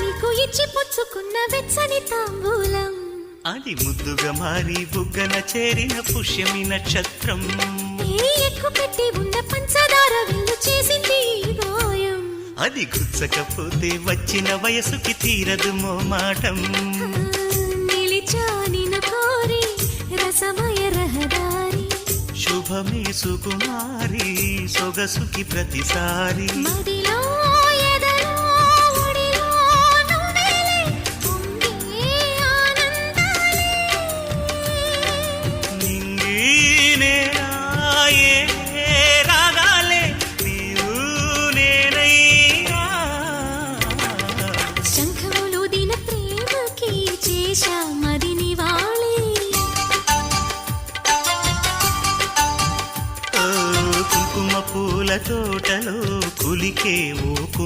నీకు ఇచ్చి పుచ్చుకున్న వెచ్చని తాంబూలం అది ముద్దుగా మారి బుగ్గన చేరిన పుష్యమి నక్షత్రం ఎక్కు కట్టి ఉన్న పంచదార విల్లు చేసింది గాయం అది గుచ్చకపోతే వచ్చిన వయసుకి తీరదు మోమాటం నిలిచా నిన్ను కోరి రసమయ రహదారి శుభమే సుకుమారి సొగసుకి ప్రతిసారి మదిలో